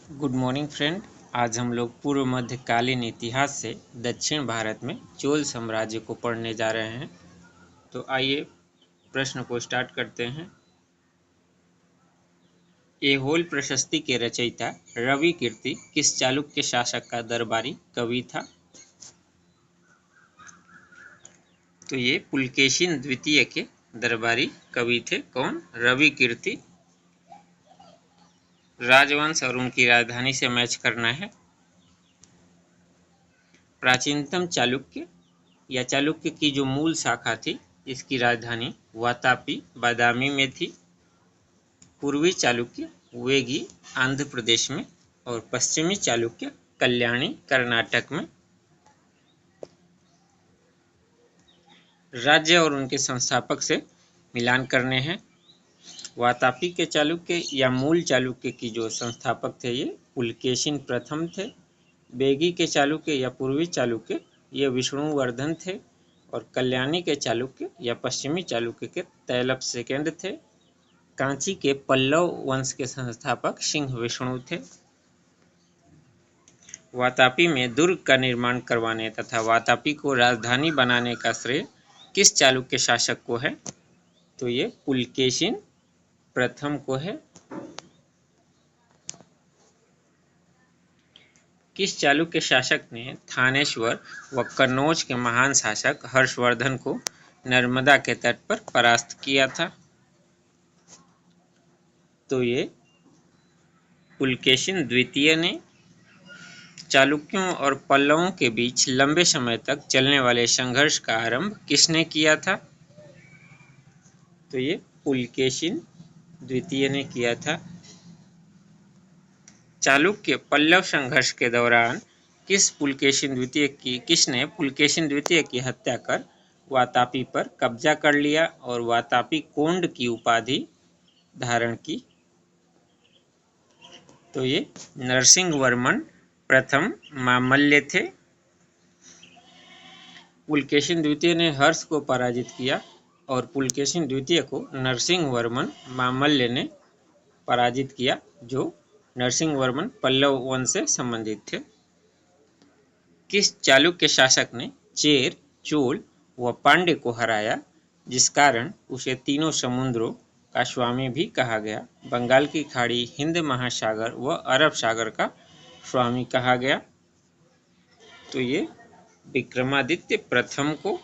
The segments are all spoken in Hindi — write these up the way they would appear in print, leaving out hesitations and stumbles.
Good morning friend. आज हम लोग पूर्व मध्यकालीन इतिहास से दक्षिण भारत में चोल साम्राज्य को पढ़ने जा रहे हैं। तो आइए प्रश्न को स्टार्ट करते हैं। ऐहोल प्रशस्ति के रचयिता रवि कीर्ति किस चालुक्य शासक का दरबारी कवि था? तो ये पुलकेशिन द्वितीय के दरबारी कवि थे। कौन? रवि कीर्ति। राजवंश और उनकी राजधानी से मैच करना है। प्राचीनतम चालुक्य या चालुक्य की जो मूल शाखा थी, इसकी राजधानी वातापी बादामी में थी। पूर्वी चालुक्य वेगी आंध्र प्रदेश में और पश्चिमी चालुक्य कल्याणी कर्नाटक में। राज्य और उनके संस्थापक से मिलान करने हैं। वातापी के चालुक्य या मूल चालुक्य की जो संस्थापक थे, ये पुलकेशिन प्रथम थे। बेगी के चालुक्य या पूर्वी चालुक्य ये विष्णुवर्धन थे और कल्याणी के चालुक्य या पश्चिमी चालुक्य के तैलप सेकंड थे। कांची के पल्लव वंश के संस्थापक सिंह विष्णु थे। वातापी में दुर्ग का निर्माण करवाने तथा वातापी को राजधानी बनाने का श्रेय किस चालुक्य शासक को है? तो ये पुलकेशिन प्रथम को है। किस चालुक्य शासक ने थानेश्वर व कन्नौज के महान शासक हर्षवर्धन को नर्मदा के तट पर परास्त किया था? तो ये पुलकेशिन द्वितीय ने। चालुक्यों और पल्लवों के बीच लंबे समय तक चलने वाले संघर्ष का आरंभ किसने किया था? तो ये पुलकेशिन द्वितीय ने किया था। चालुक्य पल्लव संघर्ष के दौरान किसने पुलकेशिन द्वितीय की हत्या कर वातापी पर कब्जा कर लिया और वातापी कोंड की उपाधि धारण की? तो ये नरसिंह वर्मन प्रथम मामल्य थे। पुलकेशिन द्वितीय ने हर्ष को पराजित किया और पुलकेशिन द्वितीय को नरसिंह वर्मन मामल्य ने पराजित किया, जो नरसिंह वर्मन पल्लव वंश से संबंधित थे। किस चालुक्य शासक ने चेर, चोल व पांड्य को हराया, जिस कारण उसे तीनों समुद्रों का स्वामी भी कहा गया? बंगाल की खाड़ी, हिंद महासागर व अरब सागर का स्वामी कहा गया। तो ये विक्रमादित्य प्रथम को।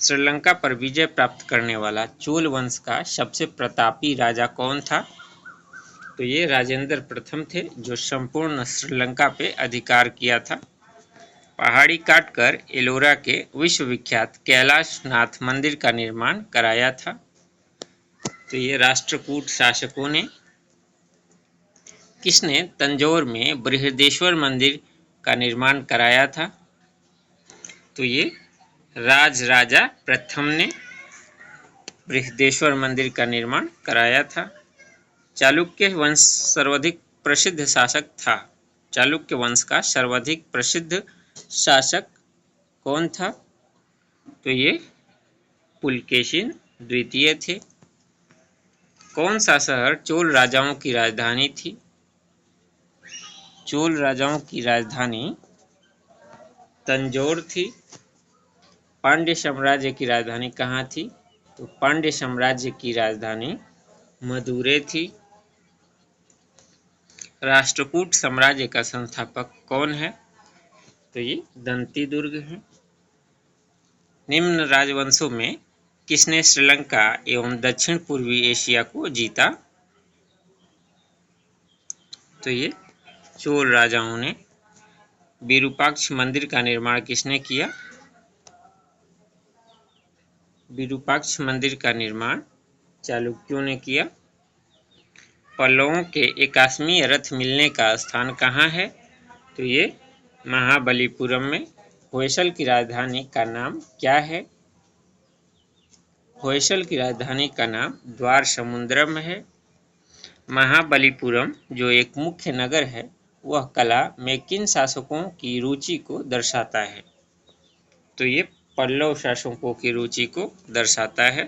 श्रीलंका पर विजय प्राप्त करने वाला चोल वंश का सबसे प्रतापी राजा कौन था? तो ये राजेंद्र प्रथम थे, जो संपूर्ण श्रीलंका पे अधिकार किया था। पहाड़ी काटकर एलोरा के विश्वविख्यात कैलाश नाथ मंदिर का निर्माण कराया था। तो ये राष्ट्रकूट शासकों ने। किसने तंजौर में बृहदेश्वर मंदिर का निर्माण कराया था? तो ये राजराजा प्रथम ने बृहदेश्वर मंदिर का निर्माण कराया था। चालुक्य वंश सर्वाधिक प्रसिद्ध शासक था। चालुक्य वंश का सर्वाधिक प्रसिद्ध शासक कौन था? तो ये पुलकेशिन द्वितीय थे। कौन सा शहर चोल राजाओं की राजधानी थी? चोल राजाओं की राजधानी तंजौर थी। पांड्य साम्राज्य की राजधानी कहाँ थी? तो पांड्य साम्राज्य की राजधानी मदुरै थी। राष्ट्रकूट साम्राज्य का संस्थापक कौन है? तो ये दंती दुर्ग है। निम्न राजवंशों में किसने श्रीलंका एवं दक्षिण पूर्वी एशिया को जीता? तो ये चोल राजाओं ने। विरूपाक्ष मंदिर का निर्माण किसने किया? विरूपाक्ष मंदिर का निर्माण चालुक्यों ने किया। पल्लवों के एकाश्मीय रथ मिलने का स्थान कहाँ है? तो ये महाबलीपुरम में। होयसल की राजधानी का नाम क्या है? होयसल की राजधानी का नाम द्वार समुद्रम है। महाबलीपुरम जो एक मुख्य नगर है, वह कला में किन शासकों की रुचि को दर्शाता है? तो ये पल्लव शासकों की रुचि को दर्शाता है।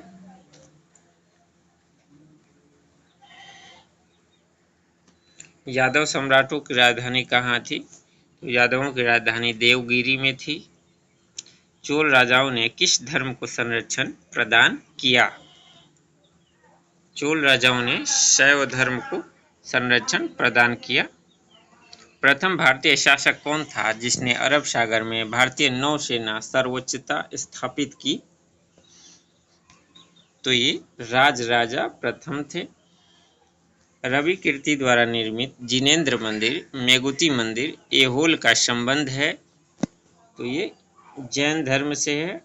यादव सम्राटों की राजधानी कहाँ थी? तो यादवों की राजधानी देवगिरी में थी। चोल राजाओं ने किस धर्म को संरक्षण प्रदान किया? चोल राजाओं ने शैव धर्म को संरक्षण प्रदान किया। प्रथम भारतीय शासक कौन था जिसने अरब सागर में भारतीय नौसेना सर्वोच्चता स्थापित की? तो ये राजराजा प्रथम थे। रवि कीर्ति द्वारा निर्मित जिनेंद्र मंदिर, मेगुती मंदिर, ऐहोल का संबंध है? तो ये जैन धर्म से है।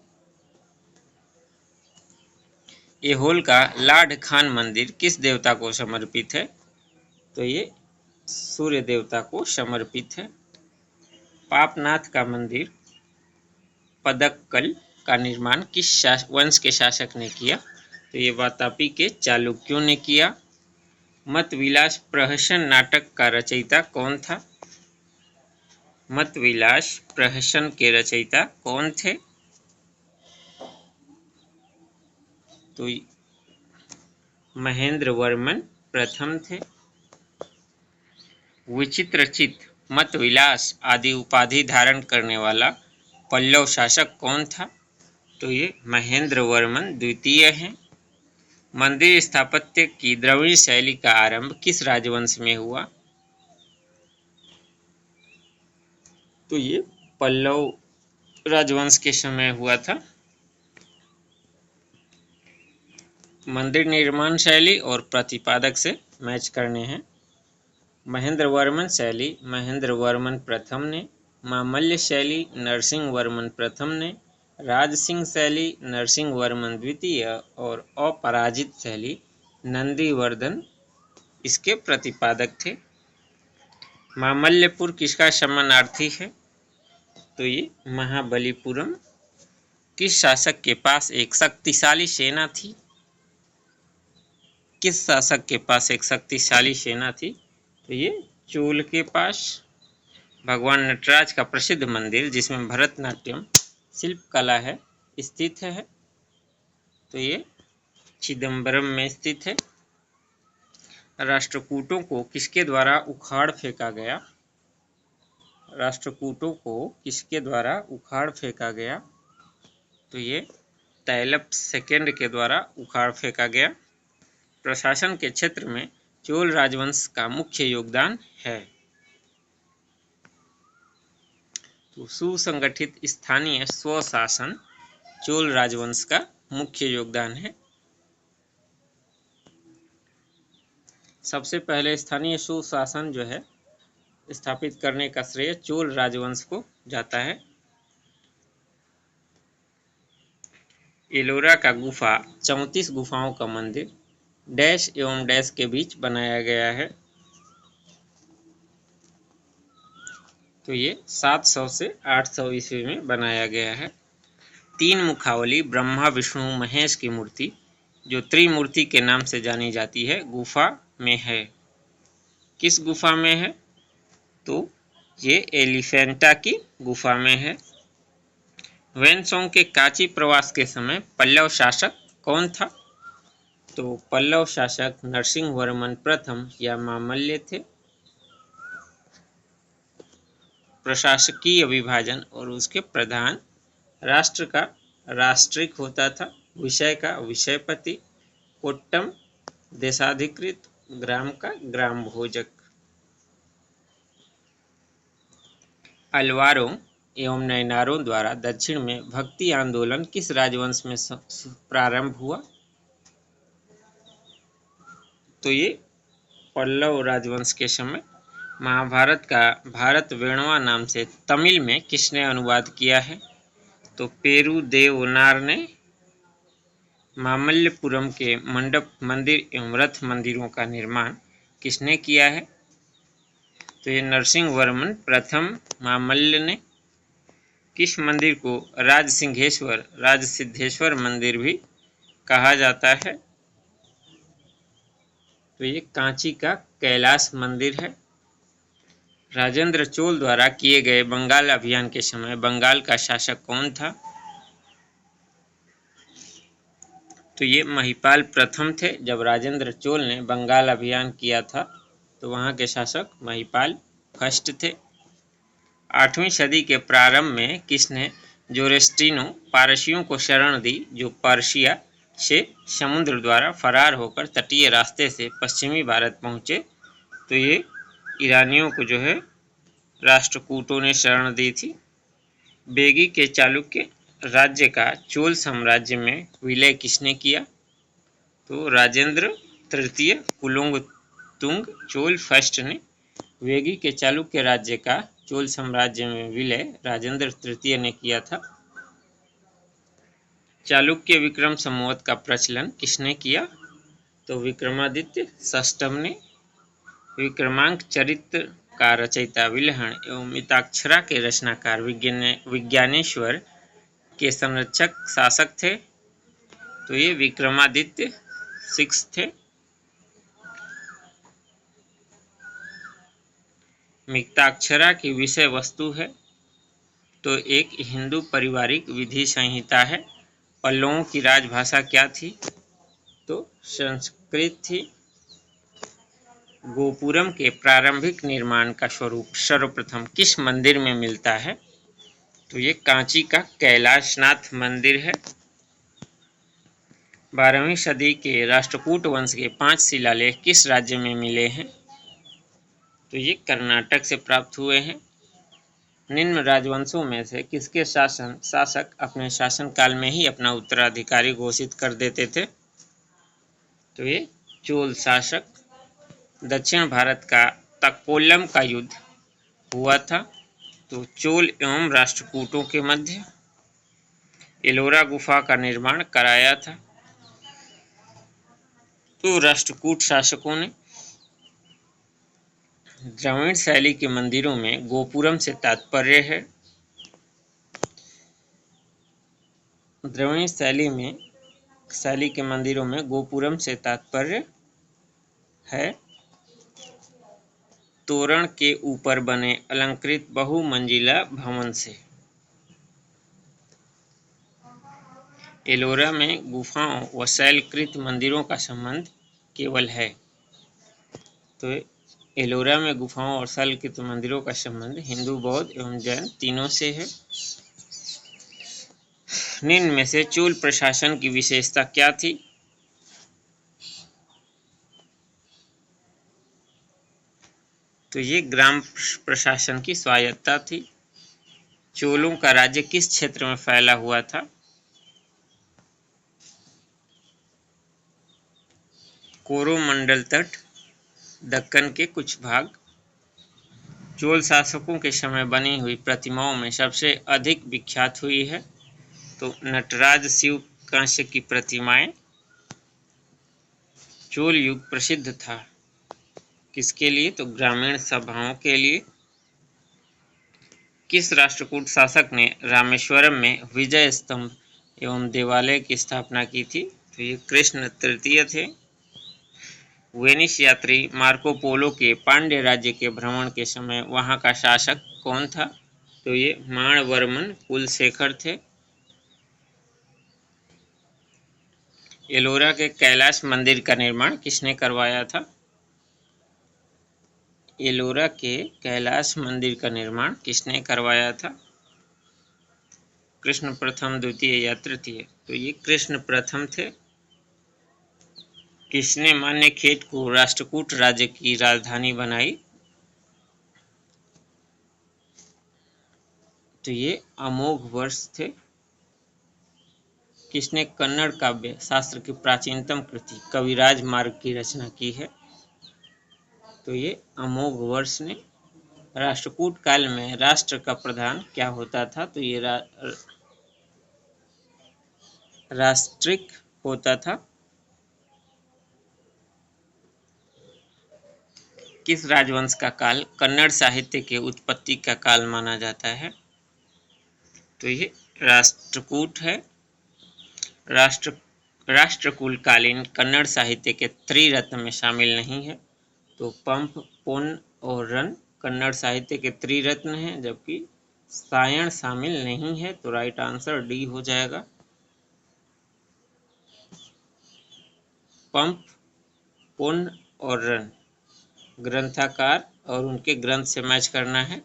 ऐहोल का लाड खान मंदिर किस देवता को समर्पित है? तो ये सूर्य देवता को समर्पित है। पापनाथ का मंदिर पदक्कल का निर्माण किस वंश के शासक ने किया? तो ये वातापी के चालुक्यों ने किया। मतविलास प्रहसन नाटक का रचयिता कौन था? मतविलास प्रहसन के रचयिता कौन थे? तो महेंद्र वर्मन प्रथम थे। विचित्रचित, मतविलास आदि उपाधि धारण करने वाला पल्लव शासक कौन था? तो ये महेंद्र वर्मन द्वितीय हैं। मंदिर स्थापत्य की द्रविड़ शैली का आरंभ किस राजवंश में हुआ? तो ये पल्लव राजवंश के समय हुआ था। मंदिर निर्माण शैली और प्रतिपादक से मैच करने हैं। महेंद्र वर्मन शैली महेंद्र वर्मन प्रथम ने, मामल्य शैली नरसिंह वर्मन प्रथम ने, राज सिंह शैली नरसिंह वर्मन द्वितीय और अपराजित शैली नंदीवर्धन इसके प्रतिपादक थे। मामल्यपुर किसका समानार्थी है? तो ये महाबलीपुरम। किस शासक के पास एक शक्तिशाली सेना थी? किस शासक के पास एक शक्तिशाली सेना थी? तो ये चोल के पास। भगवान नटराज का प्रसिद्ध मंदिर जिसमें भरतनाट्यम शिल्प कला है स्थित है? तो ये चिदम्बरम में स्थित है। राष्ट्रकूटों को किसके द्वारा उखाड़ फेंका गया? राष्ट्रकूटों को किसके द्वारा उखाड़ फेंका गया? तो ये तैलप सेकंड के द्वारा उखाड़ फेंका गया। प्रशासन के क्षेत्र में चोल राजवंश का मुख्य योगदान है। तो सुसंगठित स्थानीय स्वशासन चोल राजवंश का मुख्य योगदान है। सबसे पहले स्थानीय सुशासन जो है स्थापित करने का श्रेय चोल राजवंश को जाता है। एलोरा का गुफा 34 गुफाओं का मंदिर डैश एवं डैश के बीच बनाया गया है? तो ये 700 से 800 ईस्वी में बनाया गया है। तीन मुखावली ब्रह्मा विष्णु महेश की मूर्ति जो त्रिमूर्ति के नाम से जानी जाती है गुफा में है। किस गुफा में है? तो ये एलिफेंटा की गुफा में है। वेनसोंग के कांची प्रवास के समय पल्लव शासक कौन था? तो पल्लव शासक नरसिंह वर्मन प्रथम या मामल्य थे। प्रशासकीय विभाजन और उसके प्रधान राष्ट्र का राष्ट्रिक होता था, विषय का विषयपति, कोट्टम देशाधिकृत, ग्राम का ग्राम भोजक। अलवारों एवं नैनारों द्वारा दक्षिण में भक्ति आंदोलन किस राजवंश में प्रारंभ हुआ? तो ये पल्लव राजवंश के समय। महाभारत का भारत वेणवा नाम से तमिल में किसने अनुवाद किया है? तो पेरू देवनार ने। मामल्यपुरम के मंडप मंदिर एवं रथ मंदिरों का निर्माण किसने किया है? तो ये नरसिंह वर्मन प्रथम मामल्य ने। किस मंदिर को राजसिंहेश्वर राजसिद्धेश्वर मंदिर भी कहा जाता है? तो ये कांची का कैलाश मंदिर है। राजेंद्र चोल द्वारा किए गए बंगाल अभियान के समय बंगाल का शासक कौन था? तो ये महिपाल प्रथम थे जब राजेंद्र चोल ने बंगाल अभियान किया था। तो वहाँ के शासक महिपाल फर्स्ट थे। 8वीं सदी के प्रारंभ में किसने जोरेस्ट्रिनो पारसियों को शरण दी, जो पर्शिया से समुद्र द्वारा फरार होकर तटीय रास्ते से पश्चिमी भारत पहुँचे। तो ये ईरानियों को जो है राष्ट्रकूटों ने शरण दी थी। बेगी के चालुक्य राज्य का चोल साम्राज्य में विलय किसने किया? तो राजेंद्र तृतीय कुलोत्तुंग चोल फर्स्ट ने वेगी के चालुक्य राज्य का चोल साम्राज्य में विलय राजेंद्र तृतीय ने किया था। चालुक्य विक्रम संवत का प्रचलन किसने किया? तो विक्रमादित्य षष्ठम ने। विक्रमांक चरित्र का रचयिता विल्हण एवं मिताक्षरा के रचनाकार विज्ञानेश्वर के संरक्षक शासक थे। तो ये विक्रमादित्य 6 थे। मिताक्षरा की विषय वस्तु है तो एक हिंदू पारिवारिक विधि संहिता है। पल्लवों की राजभाषा क्या थी? तो संस्कृत थी। गोपुरम के प्रारंभिक निर्माण का स्वरूप सर्वप्रथम किस मंदिर में मिलता है? तो ये कांची का कैलाशनाथ मंदिर है। 12वीं सदी के राष्ट्रकूट वंश के 5 शिलालेख किस राज्य में मिले हैं? तो ये कर्नाटक से प्राप्त हुए हैं। निम्न राजवंशों में से किसके शासक अपने शासनकाल में ही अपना उत्तराधिकारी घोषित कर देते थे? तो ये चोल शासक। दक्षिण भारत का तक्कोलम का युद्ध हुआ था तो चोल एवं राष्ट्रकूटों के मध्य। एलोरा गुफा का निर्माण कराया था तो राष्ट्रकूट शासकों ने। द्रविड़ शैली के मंदिरों में गोपुरम से तात्पर्य है। द्रविड़ शैली के मंदिरों में गोपुरम से तात्पर्य है तोरण के ऊपर बने अलंकृत बहुमंजिला भवन से। एलोरा में गुफाओं व शैलकृत मंदिरों का संबंध केवल है। तो एलोरा में गुफाओं और शैलकृत मंदिरों का संबंध हिंदू, बौद्ध एवं जैन तीनों से है। निम्न में से चोल प्रशासन की विशेषता क्या थी? तो ये ग्राम प्रशासन की स्वायत्तता थी। चोलों का राज्य किस क्षेत्र में फैला हुआ था? कोरोमंडल तट, दक्कन के कुछ भाग। चोल शासकों के समय बनी हुई प्रतिमाओं में सबसे अधिक विख्यात हुई है तो नटराज शिव कांस्य की प्रतिमाएं। चोल युग प्रसिद्ध था किसके लिए? तो ग्रामीण सभाओं के लिए। किस राष्ट्रकूट शासक ने रामेश्वरम में विजय स्तंभ एवं देवालय की स्थापना की थी? तो ये कृष्ण तृतीय थे। वेनिस यात्री मार्को पोलो के पांड्य राज्य के भ्रमण के समय वहां का शासक कौन था? तो ये माणवर्मन कुलशेखर थे। एलोरा के कैलाश मंदिर का निर्माण किसने करवाया था? एलोरा के कैलाश मंदिर का निर्माण किसने करवाया था? कृष्ण प्रथम, द्वितीय या तृतीय? तो ये कृष्ण प्रथम थे। किसने मान्यखेत को राष्ट्रकूट राज्य की राजधानी बनाई? तो ये अमोघ वर्ष थे। किसने कन्नड़ काव्य शास्त्र की प्राचीनतम कृति कविराज मार्ग की रचना की है? तो ये अमोघ वर्ष ने। राष्ट्रकूट काल में राष्ट्र का प्रधान क्या होता था? तो ये राष्ट्रिक होता था। किस राजवंश का काल कन्नड़ साहित्य के उत्पत्ति का काल माना जाता है? तो ये राष्ट्रकूट है। राष्ट्रकूटकालीन कन्नड़ साहित्य के त्रिरत्न में शामिल नहीं है तो पंप, पोन्न और रन कन्नड़ साहित्य के त्रिरत्न हैं, जबकि सायण शामिल नहीं है तो राइट आंसर डी हो जाएगा। पंप, पोन्न और रन ग्रंथाकार और उनके ग्रंथ से मैच करना है।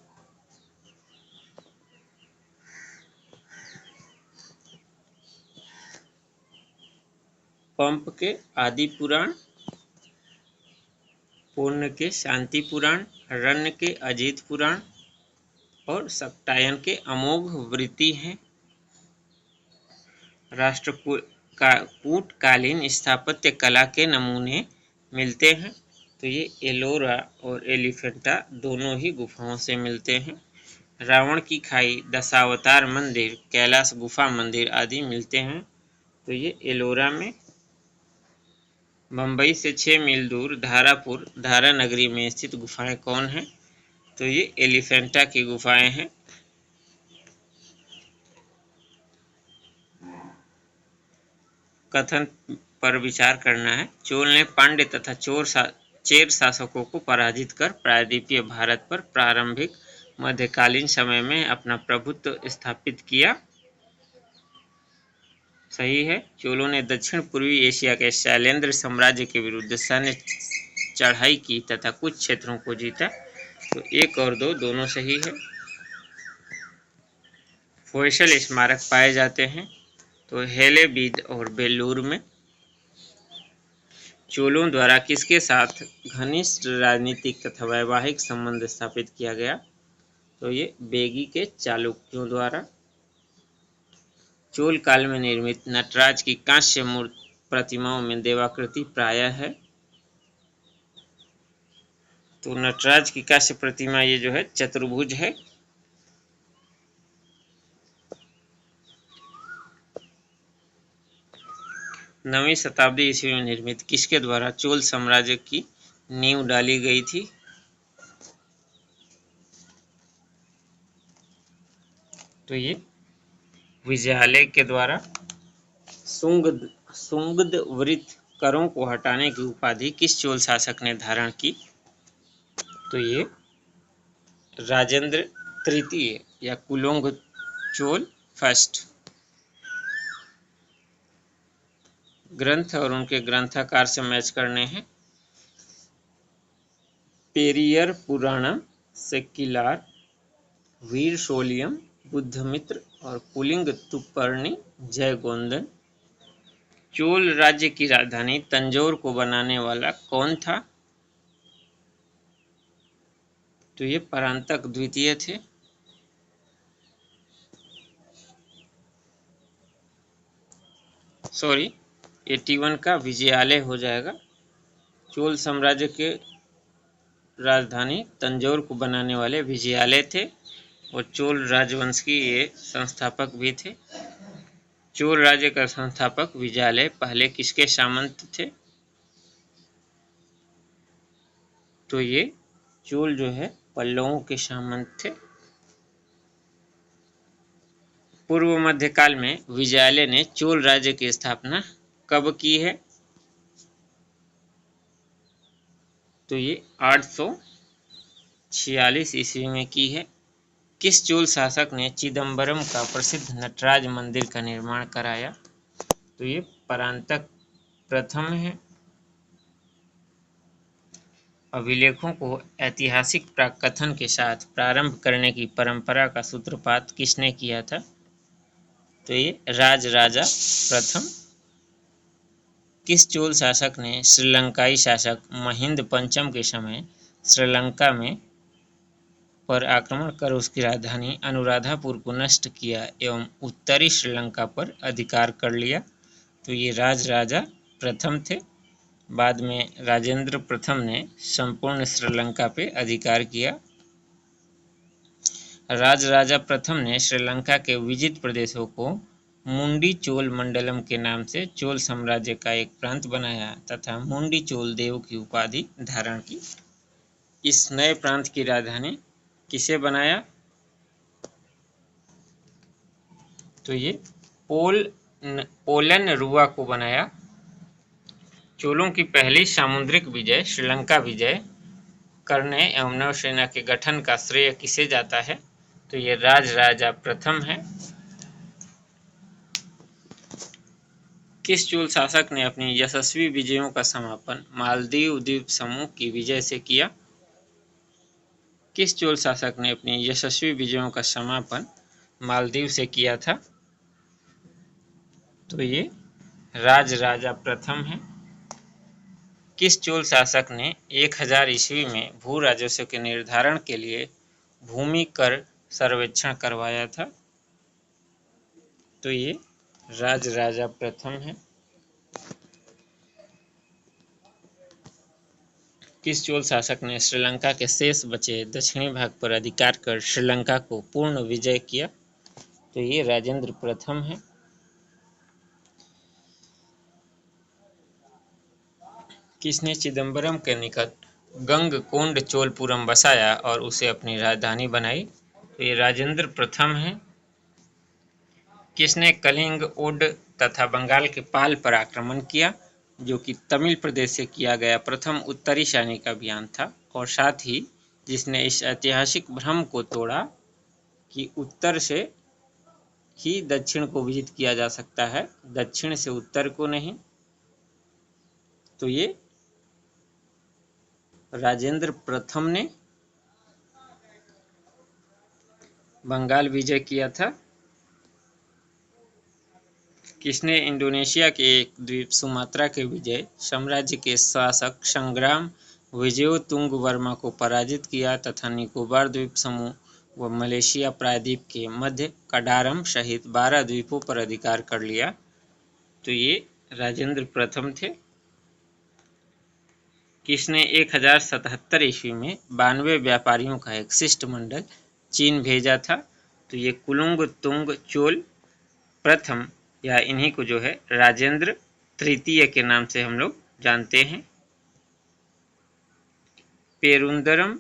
पंप के आदि पुराण, पूर्ण के शांति पुराण, रण्य के अजीत पुराण और शाक्टायन के अमोघ वृत्ति हैं। राष्ट्रकूटकालीन स्थापत्य कला के नमूने मिलते हैं। तो ये एलोरा और एलिफेंटा दोनों ही गुफाओं से मिलते हैं। रावण की खाई, दशावतार मंदिर, कैलाश गुफा मंदिर आदि मिलते हैं। तो ये एलोरा में। बम्बई से 6 मील दूर धारापुर धारा नगरी में स्थित गुफाएं कौन हैं? तो ये एलिफेंटा की गुफाएं हैं। कथन पर विचार करना है। चोल ने पांड्य तथा चेर शासकों को पराजित कर प्रायद्वीपीय भारत पर प्रारंभिक मध्यकालीन समय में अपना प्रभुत्व स्थापित किया। सही है। चोलों ने दक्षिण पूर्वी एशिया के शैलेंद्र साम्राज्य के विरुद्ध सैन्य चढ़ाई की तथा कुछ क्षेत्रों को जीता। तो 1 और 2 दोनों सही है। होयसल स्मारक पाए जाते हैं। तो हेलेबीद और बेल्लूर में। चोलों द्वारा किसके साथ घनिष्ठ राजनीतिक तथा वैवाहिक संबंध स्थापित किया गया? तो ये बेगी के चालुक्यों द्वारा। चोल काल में निर्मित नटराज की कांस्य प्रतिमाओं में देवाकृति प्रायः है। तो नटराज की कांस्य प्रतिमा ये जो है चतुर्भुज है। नवीं शताब्दी ईस्वी में निर्मित किसके द्वारा चोल साम्राज्य की नींव डाली गई थी? तो ये विजयालय के द्वारा। सुंगदवृत्त करों को हटाने की उपाधि किस चोल शासक ने धारण की? तो ये राजेंद्र तृतीय या कुलोंग चोल फर्स्ट। ग्रंथ और उनके ग्रंथाकार से मैच करने हैं। पेरियर पुराणम, सेक्किलार, वीर शोलियम, बुद्धमित्र और पुलिंग तुपर्णी जयगोंदन। चोल राज्य की राजधानी तंजौर को बनाने वाला कौन था? तो ये परांतक द्वितीय थे। सॉरी, 81 का विजयालय हो जाएगा। चोल साम्राज्य के राजधानी तंजौर को बनाने वाले विजयालय थे और चोल राजवंश की ये संस्थापक भी थे। चोल राज्य का संस्थापक विजयालय पहले किसके सामंत थे? तो ये चोल जो है पल्लवों के सामंत थे। पूर्व मध्यकाल में विजयालय ने चोल राज्य की स्थापना कब की है? तो ये 846 ईस्वी में की है। किस चोल शासक ने चिदम्बरम का प्रसिद्ध नटराज मंदिर का निर्माण कराया? तो ये परांतक प्रथम है। अभिलेखों को ऐतिहासिक प्राकथन के साथ प्रारंभ करने की परंपरा का सूत्रपात किसने किया था? तो ये राजराजा प्रथम। किस चोल शासक ने श्रीलंकाई शासक महिंद पंचम के समय श्रीलंका में पर आक्रमण कर उसकी राजधानी अनुराधापुर को नष्ट किया एवं उत्तरी श्रीलंका पर अधिकार कर लिया? तो ये राजराजा प्रथम थे। बाद में राजेंद्र प्रथम ने संपूर्ण श्रीलंका पे अधिकार किया। राजराजा प्रथम ने श्रीलंका के विजित प्रदेशों को मुंडी चोल मंडलम के नाम से चोल साम्राज्य का एक प्रांत बनाया तथा मुंडी चोल देव की उपाधि धारण की। इस नए प्रांत की राजधानी किसे बनाया? तो ये पोलनरुआ को बनाया। चोलों की पहली सामुद्रिक विजय श्रीलंका विजय करने एवं नौसेना के गठन का श्रेय किसे जाता है? तो ये राजराजा प्रथम है। किस चोल शासक ने अपनी यशस्वी विजयों का समापन मालदीव द्वीप समूह की विजय से किया? किस चोल शासक ने अपनी यशस्वी विजयों का समापन मालदीव से किया था? तो ये राजराजा प्रथम है। किस चोल शासक ने 1000 ईस्वी में भू राजस्व के निर्धारण के लिए भूमि कर सर्वेक्षण करवाया था? तो ये राजराजा प्रथम है। किस चोल शासक ने श्रीलंका के शेष बचे दक्षिणी भाग पर अधिकार कर श्रीलंका को पूर्ण विजय किया? तो ये राजेंद्र प्रथम है। किसने चिदम्बरम के निकट गंगकोंड चोलपुरम बसाया और उसे अपनी राजधानी बनाई? तो ये राजेंद्र प्रथम है। किसने कलिंग, ओड तथा बंगाल के पाल पर आक्रमण किया, जो कि तमिल प्रदेश से किया गया प्रथम उत्तरी सैनिक अभियान था, और साथ ही जिसने इस ऐतिहासिक भ्रम को तोड़ा कि उत्तर से ही दक्षिण को विजित किया जा सकता है, दक्षिण से उत्तर को नहीं? तो ये राजेंद्र प्रथम ने बंगाल विजय किया था। किसने इंडोनेशिया के एक द्वीप सुमात्रा के विजय साम्राज्य के शासक संग्राम विजयोतुंग वर्मा को पराजित किया तथा निकोबार द्वीप समूह व मलेशिया प्रायद्वीप के मध्य कडारम सहित 12 द्वीपों पर अधिकार कर लिया? तो ये राजेंद्र प्रथम थे। किसने 1077 ईस्वी में 92 व्यापारियों का एक शिष्टमंडल चीन भेजा था? तो ये कुलुंग तुंग चोल प्रथम, या इन्हीं को जो है राजेंद्र तृतीय के नाम से हम लोग जानते हैं। पेरुंदरम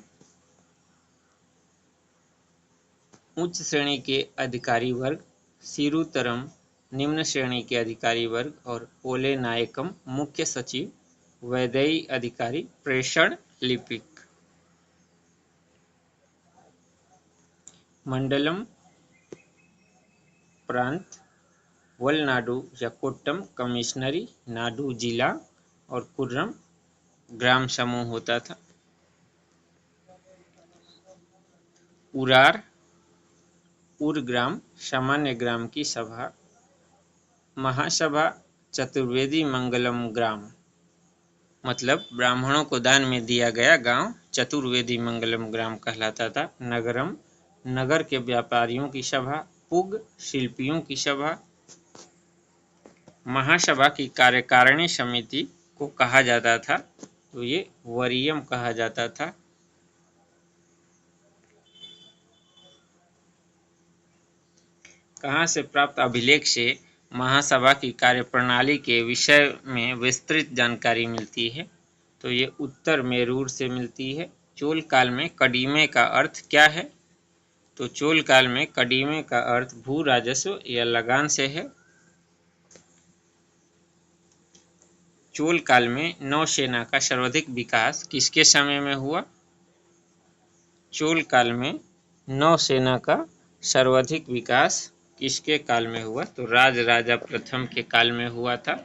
उच्च श्रेणी के अधिकारी वर्ग, सिरुतरम निम्न श्रेणी के अधिकारी वर्ग और ओले नायकम मुख्य सचिव वैदेयी अधिकारी प्रेषण लिपिक। मंडलम प्रांत, वलनाडु या कोट्टम कमिश्नरी नाडु जिला और कुर्रम ग्राम समूह होता था। उरार उर ग्राम सामान्य ग्राम की सभा। महासभा चतुर्वेदी मंगलम ग्राम, मतलब ब्राह्मणों को दान में दिया गया गांव चतुर्वेदी मंगलम ग्राम कहलाता था। नगरम नगर के व्यापारियों की सभा। पुग शिल्पियों की सभा। महासभा की कार्यकारिणी समिति को कहा जाता था, तो ये वरीयम कहा जाता था। कहाँ से प्राप्त अभिलेख से महासभा की कार्यप्रणाली के विषय में विस्तृत जानकारी मिलती है? तो ये उत्तर मेरूर से मिलती है। चोल काल में कदीमे का अर्थ क्या है? तो चोल काल में कदीमे का अर्थ भू राजस्व या लगान से है। चोल काल में नौसेना का सर्वाधिक विकास किसके समय में हुआ? चोल काल में नौसेना का सर्वाधिक विकास किसके काल में हुआ? तो राजराजा प्रथम के काल में हुआ था।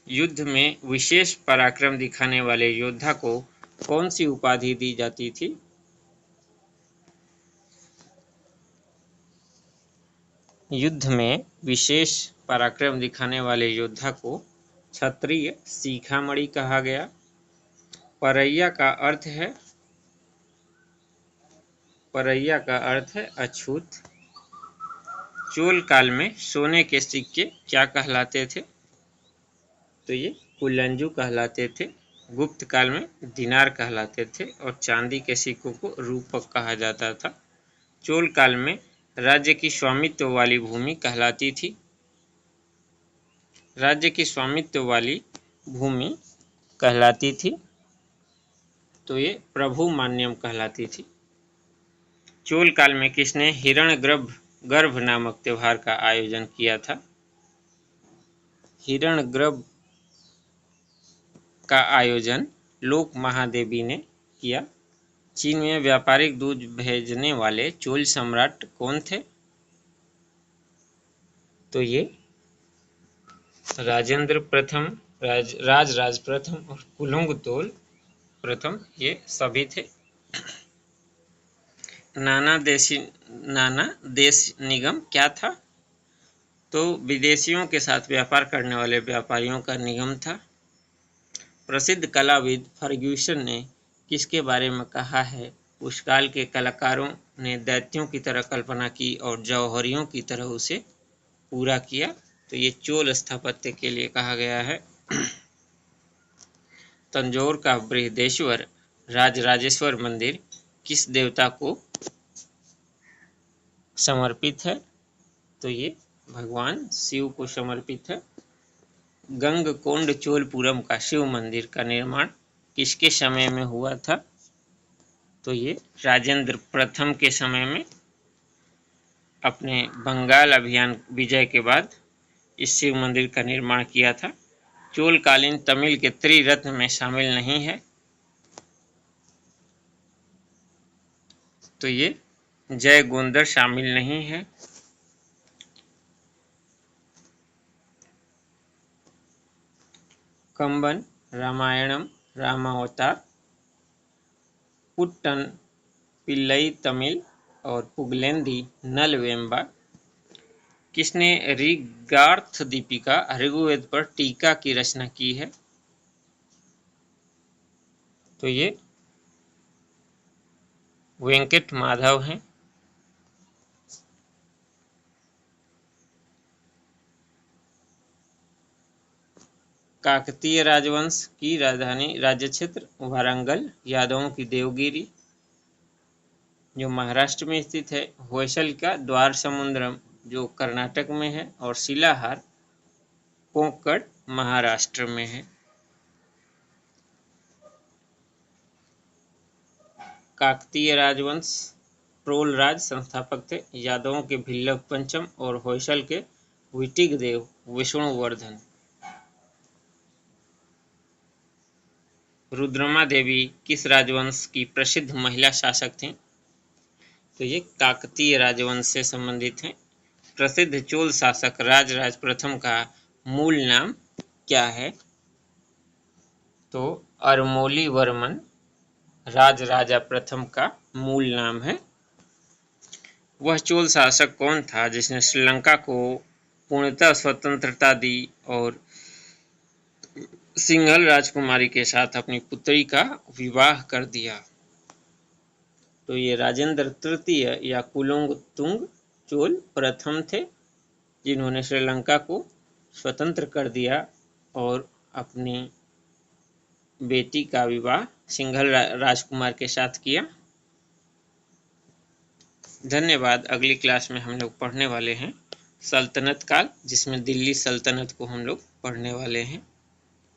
युद्ध में विशेष पराक्रम दिखाने वाले योद्धा को कौन सी उपाधि दी जाती थी? युद्ध में विशेष पराक्रम दिखाने वाले योद्धा को क्षत्रिय शिखामणि कहा गया। परैया का अर्थ है अछूत। चोल काल में सोने के सिक्के क्या कहलाते थे? तो ये कुलंजू कहलाते थे। गुप्त काल में दिनार कहलाते थे और चांदी के सिक्कों को रूपक कहा जाता था। चोल काल में राज्य की स्वामित्व वाली भूमि कहलाती थी। राज्य की स्वामित्व वाली भूमि कहलाती थी, तो ये प्रभु मान्यम कहलाती थी। चोल काल में किसने हिरण्यगर्भ नामक त्योहार का आयोजन किया था? हिरण्यगर्भ का आयोजन लोक महादेवी ने किया। चीन में व्यापारिक दूध भेजने वाले चोल सम्राट कौन थे? तो ये राजेंद्र प्रथम, राजराज प्रथम और कुलुंग तोल प्रथम, ये सभी थे। नाना देश निगम क्या था? तो विदेशियों के साथ व्यापार करने वाले व्यापारियों का निगम था। प्रसिद्ध कलाविद फर्ग्यूसन ने किसके बारे में कहा है? उस काल के कलाकारों ने दैत्यों की तरह कल्पना की और जौहरियों की तरह उसे पूरा किया। तो ये चोल स्थापत्य के लिए कहा गया है। तंजौर का बृहदेश्वर राजराजेश्वर मंदिर किस देवता को समर्पित है? तो ये भगवान शिव को समर्पित है। गंगकोंड चोलपुरम का शिव मंदिर का निर्माण किसके समय में हुआ था? तो ये राजेंद्र प्रथम के समय में। अपने बंगाल अभियान विजय के बाद इस शिव मंदिर का निर्माण किया था। चोलकालीन तमिल के त्रिरत्न में शामिल नहीं है। तो ये जय गोंदर शामिल नहीं है। कंबन, रामायणम, रामावतार, कुट्टन पिल्लई तमिल और पुगलेंदी नलवेम्बा। किसने ऋगार्थ दीपिका ऋग्वेद पर टीका की रचना की है? तो ये वेंकट माधव हैं। काकतीय राजवंश की राजधानी राज्य क्षेत्र वारंगल, यादवों की देवगिरी जो महाराष्ट्र में स्थित है, होयसल का द्वार समुद्रम जो कर्नाटक में है और शिलाहार कोंकण महाराष्ट्र में है। काकतीय राजवंश प्रोल राज संस्थापक थे यादवों के भिल्लभ पंचम और होयसल के विटिगदेव विष्णुवर्धन। रुद्रमा देवी किस राजवंश की प्रसिद्ध महिला शासक थीं? तो ये काकतीय राजवंश से संबंधित हैं। प्रसिद्ध चोल शासक राजराज प्रथम का मूल नाम क्या है? तो अरमोलीवर्मन राजराजा प्रथम का मूल नाम है। वह चोल शासक कौन था जिसने श्रीलंका को पूर्णतः स्वतंत्रता दी और सिंघल राजकुमारी के साथ अपनी पुत्री का विवाह कर दिया? तो ये राजेंद्र तृतीय या कुलोत्तुंग चोल प्रथम थे जिन्होंने श्रीलंका को स्वतंत्र कर दिया और अपनी बेटी का विवाह सिंघल राजकुमार के साथ किया। धन्यवाद। अगली क्लास में हम लोग पढ़ने वाले हैं सल्तनत काल, जिसमें दिल्ली सल्तनत को हम लोग पढ़ने वाले हैं।